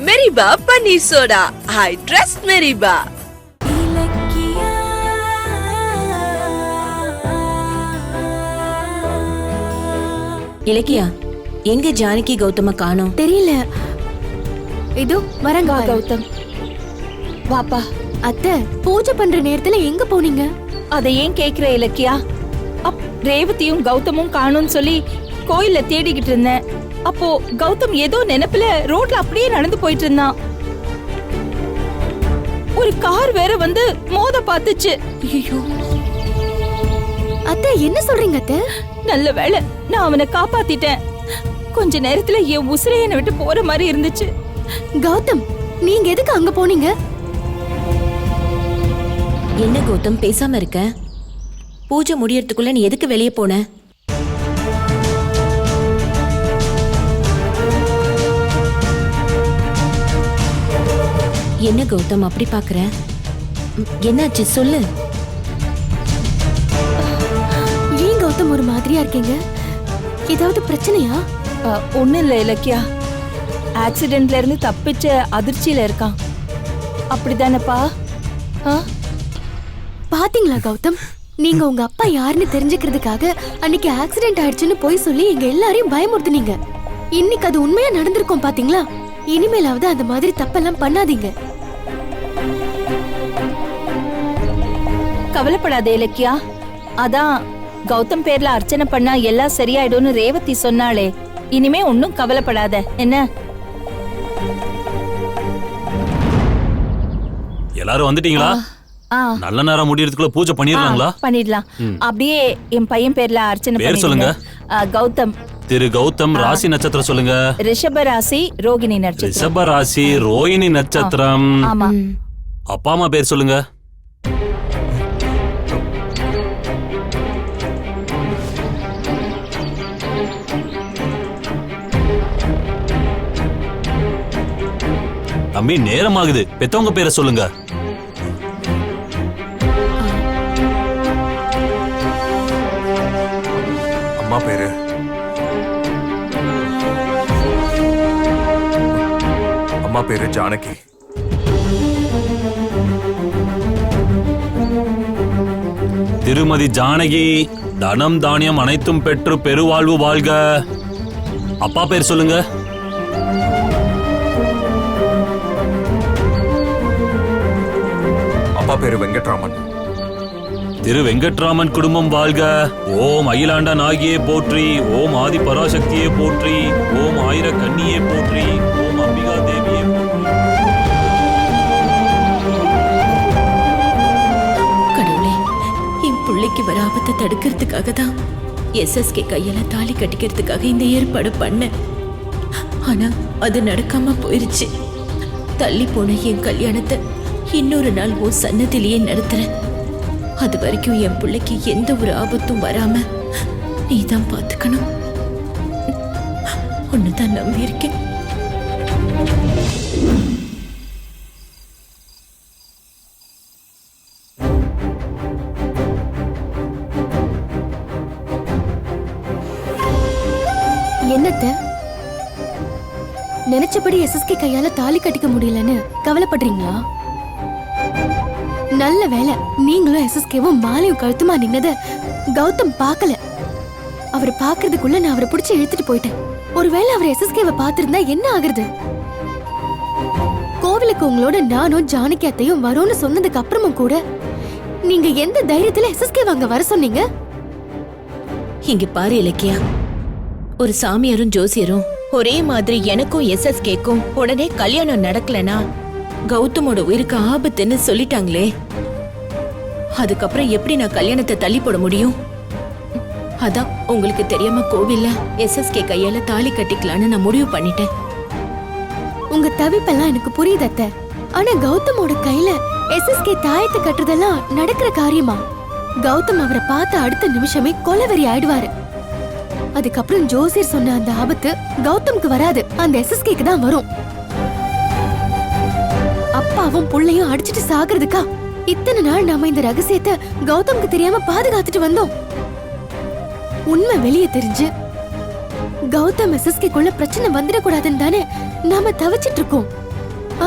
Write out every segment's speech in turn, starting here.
மெரிபா பன்னீர் soda. I trust மெரிபா. இலக்கியா, எங்க ஜானகி கௌதம காணோம்? தெரியல. இதோ வரங்க கௌதம். வாப்பா. அத்தை, பூஜை பண்ற நேரத்துல எங்க போனீங்க? அதை ஏன் கேக்குற இலக்கியா? ரேவதியும் கௌதமும் காணும்னு சொல்லி கோயில்ல தேடிக்கிட்டு இருந்தேன். அப்போ கௌதம் ஏதோ நினைப்புல ரோட்ல அப்படியே நடந்து போயிட்டு இருந்தான். ஒரு கார் வேற வந்து மோத பாத்துச்சு. ஐயோ, அத்தை என்ன சொல்றீங்க அத்தை? நல்ல வேளை நான் அவனை காப்பாத்திட்டேன். கொஞ்ச நேரத்துல என் உசிரைய என்னை விட்டு போற மாதிரி இருந்துச்சு. கௌதம், நீங்க எதுக்கு அங்க போனீங்க? என்ன கௌதம் பேசாம இருக்க? பூஜை முடியறதுக்குள்ள நீ எதுக்கு வெளியே போன? என்ன கௌதம் அப்படி பாக்குற? என்னாச்சு சொல்லு. ஏன் கௌதம் ஒரு மாதிரியா இருக்கீங்க? ஏதாவது பிரச்சனையா? ஒண்ணும் இல்ல இலக்கியா. ஆக்சிடென்ட்ல இருந்து தப்பிச்ச அதிர்ச்சியில இருக்கான். அப்படிதானப்பா? பாத்தீங்களா கௌதம், நீங்க உங்க அப்பா யாருன்னு தெரிஞ்சுக்கிறதுக்காக அன்னைக்கு ஆக்சிடென்ட் ஆயிடுச்சுன்னு போய் சொல்லி எங்க எல்லாரையும் பயமுறுத்துனீங்க. இன்னைக்கு அது உண்மையா நடந்திருக்கும் பாத்தீங்களா? இனிமேலாவது அந்த மாதிரி தப்பெல்லாம் பண்ணாதீங்க. கவலைப்படாதே இலக்கியா. அதான் கௌதம் பேர்ல அர்ச்சனை பண்ணா எல்லாம் சரியாயிடும்னு ரேவதி சொன்னாளே. இனிமே ஒன்னும் கவலைப்படாத. என்ன எல்லாரும் வந்துட்டீங்களா? நல்ல நேரம் முடியறதுக்குள்ள பூஜை பண்ணிடலாங்களா? பண்ணிடலாம். அப்படியே என் பையன் பேர்ல அர்ச்சனை பேர் சொல்லுங்க. கௌதம். திரு கௌதம். ராசி நட்சத்திரம் சொல்லுங்க. ரிஷப ராசி, ரோகிணி நட்சத்திரம். ரிஷப ராசி, ரோகிணி நட்சத்திரம். ஆமா. அப்பா அம்மா பேர் சொல்லுங்க. தம்பி நேரம் ஆகுது, பெத்தவங்க பேரை சொல்லுங்க. அம்மா பேரு அம்மா பேரு ஜானகி. திருமதி ஜானகி தனம் தானியம் அனைத்தும் பெற்று பெருவாழ்வு வாழ்க. அப்பா பேர் சொல்லுங்க. அப்பா பேரு வெங்கட்ராமன். திரு வெங்கட்ராமன் குடும்பம் வாழ்க. ஓம் அகிலாண்டன் ஆகியே போற்றி. ஓம் ஆதி பராசக்தியே போற்றி. ஓம் ஆயிர கன்னியே போற்றி. ஓம் அம்பிகா தேவியே போற்றி. கடவுளே, என் பிள்ளைக்கு வர ஆபத்தை தடுக்கிறதுக்காக தான் SSK கையில தாலி கட்டிக்கிறதுக்காக இந்த ஏற்பாடு பண்ண. ஆனா அது நடக்காம போயிருச்சு. தள்ளி போன என் கல்யாணத்தை இன்னொரு நாள் உன் சன்னதிலேயே நடத்துறேன். அது வரைக்கும் என் பிள்ளைக்கு எந்த ஒரு ஆபத்தும் வராம நீதான் பாத்துக்கணும். ஒண்ணுதான் நம்பி இருக்கேன். என்னத்த நினைச்சபடி SSK கையால தாலி கட்டிக்க முடியலன்னு கவலைப்படுறீங்களா? நல்ல வேலை நீங்களும் SSKவும் மாலையும் கழுத்துமா நின்னத கௌதம் பார்க்கல. அவரை பாக்குறதுக்குள்ள நான் அவரை பிடிச்சு இழுத்துட்டு போயிட்டேன். ஒருவேளை அவர் SSKவை பார்த்திருந்தா என்ன ஆகுறது? கோவிலுக்கு உங்களோட நானும் ஜானகி அத்தையும் வரோன்னு சொன்னதுக்கு அப்புறமும் கூட நீங்க எந்த தைரியத்துல SSK அங்க வர சொன்னீங்க? இங்க பாரு இலக்கியா, ஒரு சாமியாரும் ஜோசியரும் ஒரே மாதிரி எனக்கும் SSKக்கும் உடனே கல்யாணம் நடக்கலனா கௌதமோட உயிருக்கு ஆபத்துன்னு சொல்லிட்டாங்களே. அதுக்கப்புறம் எப்படி நான் கல்யாணத்தை தள்ளி போட முடியும்? அதான் உங்களுக்கு தெரியாம கோவில்ல SSK கையால தாலி கட்டிக்கலான்னு நான் முடிவு பண்ணிட்டேன். உங்க தவிப்பெல்லாம் எனக்கு புரியுது அத்தை. ஆனா கௌதமோட கையில SSK தாயத்தை கட்டுறதெல்லாம் நடக்கிற காரியமா? கௌதம் அவரை பார்த்த அடுத்த நிமிஷமே கொலவெறி ஆயிடுவாரு. அதுக்கப்புறம் ஜோசியர் சொன்ன அந்த ஆபத்து கௌதம்க்கு வராது, அந்த SSKக்கு தான் வரும். அப்பாவும் புள்ளையும் அடிச்சிட்டு சாகிறதுக்கா இத்தனை நாள் நாம இந்த ரகசியத்தை கௌதம்க்கு தெரியாம பாதுகாத்துட்டு வந்தோம். உண்மை வெளியே தெரிஞ்சு கௌதம் SSKக்குள்ள பிரச்சனை வந்துடக்கூடாதுன்னு தானே நாம தவிச்சிட்டு இருக்கோம்.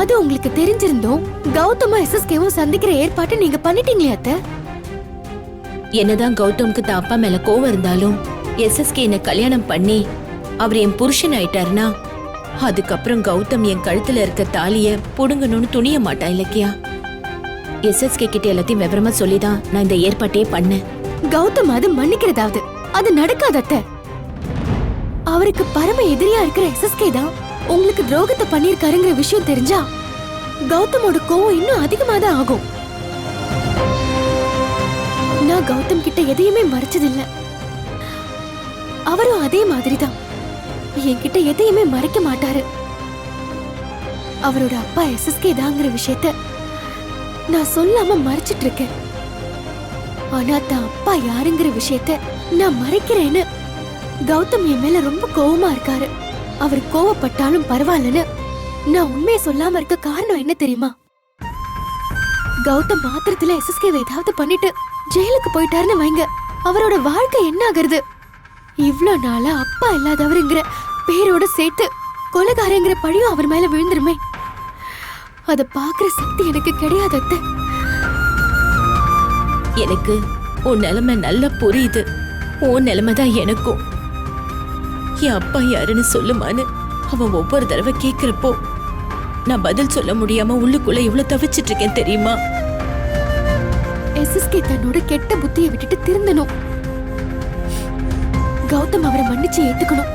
அது உங்களுக்கு தெரிஞ்சிருந்தோம் கௌதமும் எஸ்எஸ்கேவும் சந்திக்கிற ஏற்பாட்டை நீங்க பண்ணிட்டீங்களே அத்தை. என்னதான் கௌதம்க்கு தான் அப்பா மேல கோவம் இருந்தாலும் எஸ்எஸ்கே என்ன கல்யாணம் பண்ணி அவர் என் புருஷன் ஆயிட்டாருன்னா அதுக்கப்புறம் கௌதம் என் கழுத்துல இருக்க தாலிய புடுங்கணும்னு துணிய மாட்டா இலக்கியா. எஸ்எஸ்கே கிட்ட எல்லாத்தையும் விவரமா சொல்லிதான் நான் இந்த ஏற்பாட்டையே பண்ணேன். கௌதம் அது மன்னிக்கிறதாவது அது நடக்காது அத்தை. அவருக்கு பரம எதிரியா இருக்கிற எஸ்எஸ்கே தான் உங்களுக்கு துரோகத்தை பண்ணிருக்காருங்கிற விஷயம் தெரிஞ்சா கௌதமோட கோவம் இன்னும் அதிகமா தான் ஆகும். நான் கௌதம் கிட்ட எதையுமே மறைச்சதில்ல. அவரும் அதே மாதிரிதான் என்கிட்ட எதையுமே மறைக்க மாட்டாரு. அவரோட அப்பா எஸ்எஸ்கே தாங்கிற விஷயத்த நான் சொல்லாம மறைச்சிட்டு இருக்கேன். ஆனா தான் அப்பா யாருங்கிற விஷயத்த நான் மறைக்கிறேன்னு கௌதம் என் மேல ரொம்ப கோவமா இருக்காரு. அவர் கோவப்பட்டாலும் பரவாயில்லன்னு நான் உண்மையை சொல்லாம இருக்க காரணம் என்ன தெரியுமா? கௌதம் மாத்திரத்துல எஸ்எஸ்கே ஏதாவது பண்ணிட்டு ஜெயிலுக்கு போயிட்டாருன்னு வைங்க, அவரோட வாழ்க்கை என்ன ஆகுறது? இவ்ளோ நாளா அப்பா இல்லாதவருங்கிற பேரோட சேர்த்து கொலைகாரங்கிற பழியும் அவர் மேல விழுந்துருமே. அத பாக்குற சக்தி எனக்கு கிடையாது அத்தை. எனக்கு உன் நிலைமை நல்லா புரியுது. உன் நிலைமை தான் எனக்கும். என் அப்பா யாருன்னு சொல்லுமான்னு அவன் ஒவ்வொரு தடவை கேக்குறப்போ நான் பதில் சொல்ல முடியாம உள்ளுக்குள்ள இவ்வளவு தவிச்சிட்டு இருக்கேன் தெரியுமா? எஸ்எஸ்கே தன்னோட கெட்ட புத்தியை விட்டுட்டு திருந்தணும். கௌதம் அவரை மன்னிச்சு ஏத்துக்கணும்.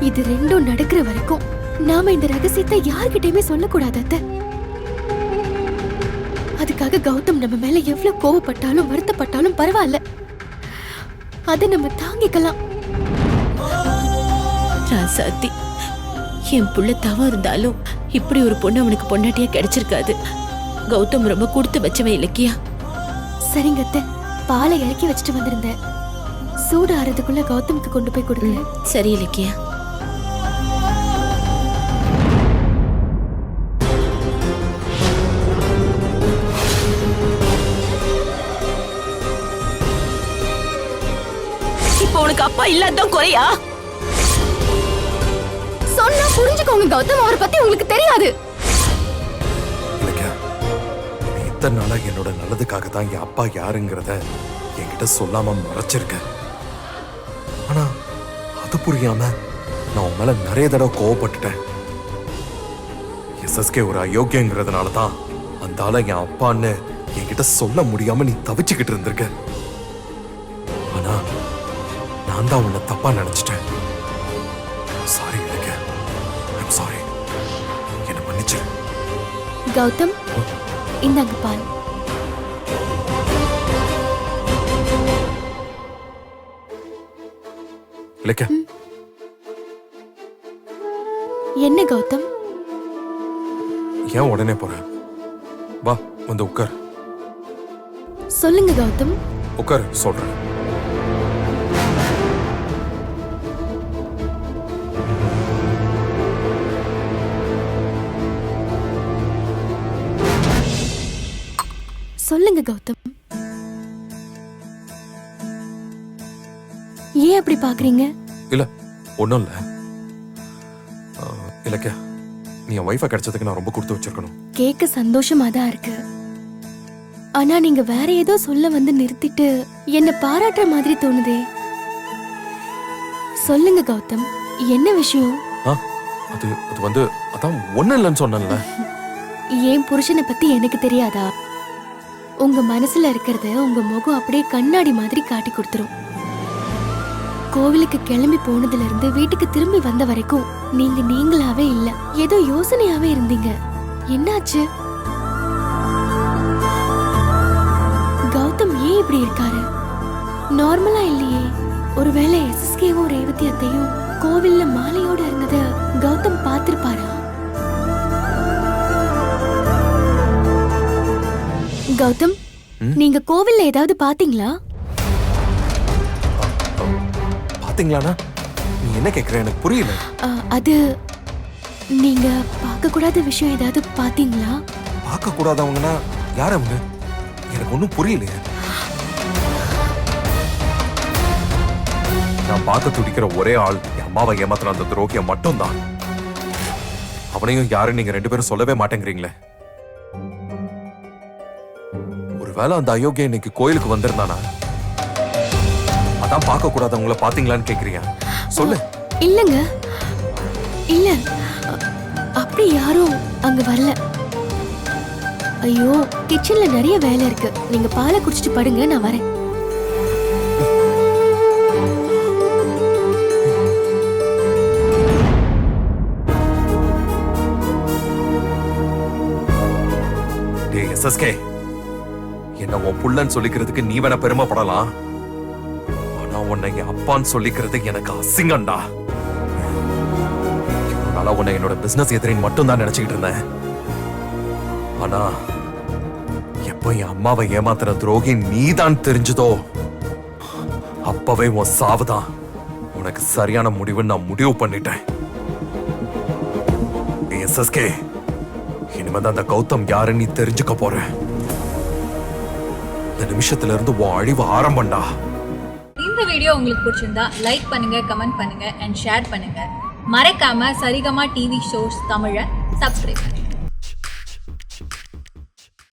இது ரெண்டும் நடக்கிற வரைக்கும் நாம இந்த ரகசியத்தை யார்கிட்டயுமே சொல்லக்கூடாது அத்தை. அதுக்காக கௌதம் நம்ம மேல எவ்வளவு கோவப்பட்டாலும் வருத்தப்பட்டாலும் பரவாயில்ல, அதை நம்ம தாங்கிக்கலாம். ராசாத்தி, என் புள்ள தவம் இருந்தாலும் இப்படி ஒரு பொண்ணு அவனுக்கு பொண்டாட்டியா கிடைச்சிருக்காது. கௌதம் ரொம்ப கொடுத்து வச்சவன் இலக்கியா. சரிங்க அத்தை, பாலை இறக்கி வச்சுட்டு வந்திருந்தேன். சூடு ஆறதுக்குள்ள கௌதமுக்கு கொண்டு போய் கொடுங்க. சரி இலக்கியா. இப்போ உனக்கு அப்பா இல்லாதான் குறையா? சொன்னா புரிஞ்சுக்கோங்க கௌதம், அவரை பத்தி உங்களுக்கு தெரியாது. இலக்கியா, நீ இத்தனை நாளா என்னோட நல்லதுக்காக தான் என் அப்பா யாருங்கிறத என்கிட்ட சொல்லாம மறைச்சிருக்க. ஆனா அது புரியாம நான் உன் மேல நிறைய தடவை கோவப்பட்டுட்டேன். எஸ்எஸ்கே ஒரு அயோக்கியங்கிறதுனால தான் அந்த ஆளை என் அப்பான்னு என்கிட்ட சொல்ல முடியாம நீ தவிச்சுக்கிட்டு இருந்திருக்க. ஆனா நான் தான் உன்னை தப்பா நினைச்சிட்டேன். Sorry Ilakkiya, I'm sorry. என்ன மன்னிச்சிரு. கௌதம், இந்தாங்க பால். இலக்கியா, என்ன கௌதம்? ஏன் உடனே போற? வா வந்து உட்கார். சொல்லுங்க கௌதம். உட்கார் சொல்றேன். சொல்லுங்க கௌதம். ஏன் அப்படி பாக்குறீங்க? இல்ல ஒண்ணும் இல்ல. இலக்கியா, நீ என் ஒய்ஃபா கிடைச்சதுக்கு நான் ரொம்ப கொடுத்து வச்சிருக்கணும். கேட்க சந்தோஷமா தான் இருக்கு. ஆனா நீங்க வேற ஏதோ சொல்ல வந்து நிறுத்திட்டு என்ன பாராட்டுற மாதிரி தோணுதே. சொல்லுங்க கௌதம், என்ன விஷயம்? அது அது வந்து அதான் ஒண்ணும் இல்லைன்னு சொன்னேன்ல. ஏன் புருஷனை பத்தி எனக்கு தெரியாதா? உங்க மனசுல இருக்கிறத உங்க முகம் அப்படியே கண்ணாடி மாதிரி காட்டி கொடுத்துரும். கோவிலுக்கு கிளம்பி போனதுல இருந்து வீட்டுக்கு திரும்பி வந்த வரைக்கும் நீங்க நீங்களாவே இல்ல, ஏதோ யோசனையாவே இருந்தீங்க. என்னாச்சு? கௌதம் ஏன் இப்படி இருக்காரு? நார்மலா இல்லையே. ஒருவேளை எஸ்எஸ்கேவும் ரேவதி அத்தையும் கோவில்ல மாலையோட இருந்தத கௌதம் பார்த்திருப்பாரா? கௌதம், நீங்க கோவில்ல ஏதாவது பாத்தீங்களா? பாத்தீங்களானா? நீ என்ன கேக்குற எனக்கு புரியல. அது நீங்க பார்க்க கூடாத விஷயம் ஏதாவது பாத்தீங்களா? பார்க்க கூடாதவங்கன்னா யார் அவங்க? எனக்கு ஒன்னும் புரியலையே. நான் பார்க்க துடிக்கிற ஒரே ஆள் என் அம்மாவை ஏமாத்தின அந்த துரோகிய மட்டும்தான். அவனையும் யாரும் நீங்க 2 பேரும் சொல்லவே மாட்டேங்கிறீங்களே. ஒருவேளை அந்த அயோக்கிய இன்னைக்கு கோயிலுக்கு வந்திருந்தானா? அதான் பார்க்க கூடாதவங்கள பாத்தீங்களான்னு கேக்குறீங்க. சொல்லு. இல்லங்க, இல்ல, அப்படி யாரும் அங்க வரல. ஐயோ, கிச்சன்ல நிறைய வேலை இருக்கு. நீங்க பாலை குடிச்சிட்டு படுங்க, நான் வரேன். டேய் எஸ்எஸ்கே, என்ன உன் புள்ளன்னு சொல்லிக்கிறதுக்கு நீ வேணா பெருமைப்படலாம். ஆனா உன்னை என் அப்பான்னு சொல்லிக்கிறது எனக்கு அசிங்கம்டா. இவ்வளவு நாளா உன்னை என்னோட பிசினஸ் எதிரின்னு மட்டும் தான் நினைச்சுக்கிட்டு இருந்தேன். ஆனா எப்ப என் அம்மாவை ஏமாத்துற துரோகி நீதான் தெரிஞ்சதோ அப்பவே உன் சாவுதான் உனக்கு சரியான முடிவுன்னு நான் முடிவு பண்ணிட்டேன். எஸ்எஸ்கே, இனிமேதான் அந்த கௌதம் யாருன்னு நீ தெரிஞ்சுக்க போற. இந்த நிமிஷத்துல இருந்து உன் அழிவு ஆரம்பம்டா. இந்த வீடியோ உங்களுக்கு பிடிச்சிருந்தா லைக் பண்ணுங்க, கமெண்ட் பண்ணுங்க அண்ட் ஷேர் பண்ணுங்க. மறக்காம சரிகமா டிவி ஷோஸ் தமிழை சப்ஸ்கிரைப் பண்ணுங்க.